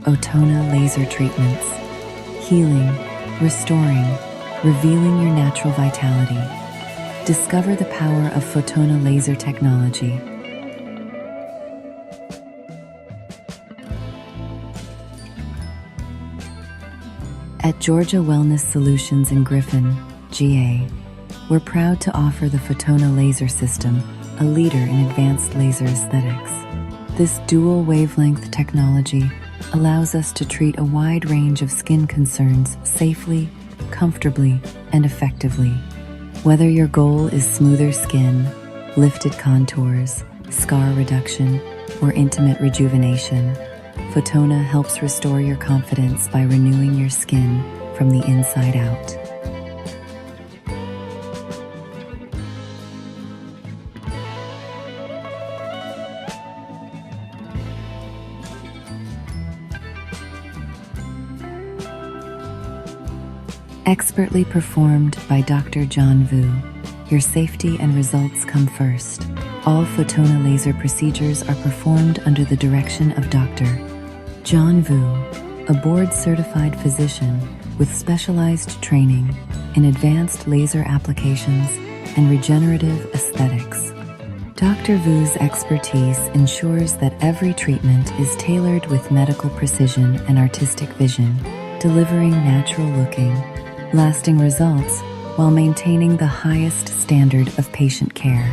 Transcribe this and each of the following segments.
Fotona Laser Treatments. Healing, restoring, revealing your natural vitality. Discover the power of Fotona laser technology. At Georgia Wellness Solutions in Griffin, GA, we're proud to offer the Fotona Laser System, a leader in advanced laser aesthetics. This dual-wavelength technology allows us to treat a wide range of skin concerns safely, comfortably, and effectively. Whether your goal is smoother skin, lifted contours, scar reduction, or intimate rejuvenation, Fotona helps restore your confidence by renewing your skin from the inside out. Expertly performed by Dr. John Vu. Your safety and results come first. All Fotona laser procedures are performed under the direction of Dr. John Vu, a board-certified physician with specialized training in advanced laser applications and regenerative aesthetics. Dr. Vu's expertise ensures that every treatment is tailored with medical precision and artistic vision, delivering natural-looking, lasting results while maintaining the highest standard of patient care.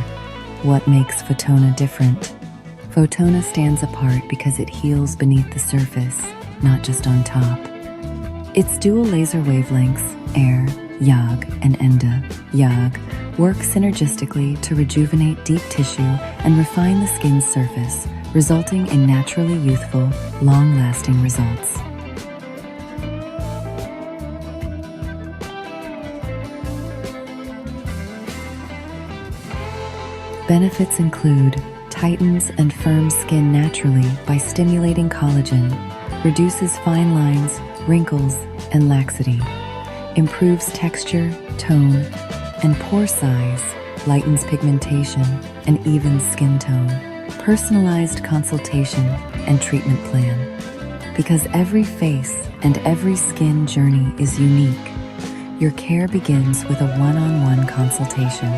What makes Fotona different? Fotona stands apart because it heals beneath the surface, not just on top. Its dual laser wavelengths, air, YAG, and ENDA, YAG, work synergistically to rejuvenate deep tissue and refine the skin's surface, resulting in naturally youthful, long-lasting results. Benefits include tightens and firms skin naturally by stimulating collagen, reduces fine lines, wrinkles, and laxity, improves texture, tone, and pore size, lightens pigmentation, and evens skin tone. Personalized consultation and treatment plan. Because every face and every skin journey is unique, your care begins with a one-on-one consultation.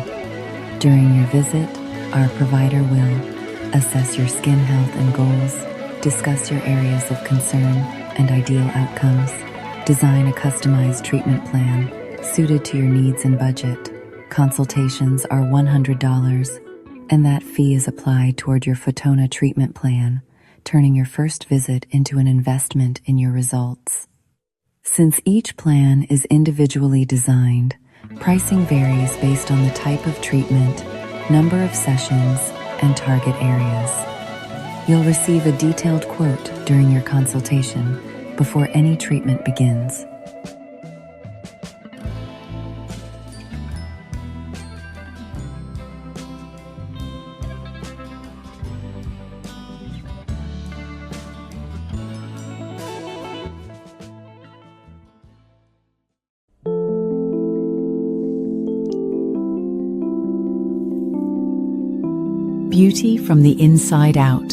During your visit, our provider will assess your skin health and goals, discuss your areas of concern and ideal outcomes, design a customized treatment plan suited to your needs and budget. Consultations are $100, and that fee is applied toward your Fotona treatment plan, turning your first visit into an investment in your results. Since each plan is individually designed, pricing varies based on the type of treatment, number of sessions, and target areas. You'll receive a detailed quote during your consultation before any treatment begins. Beauty from the inside out.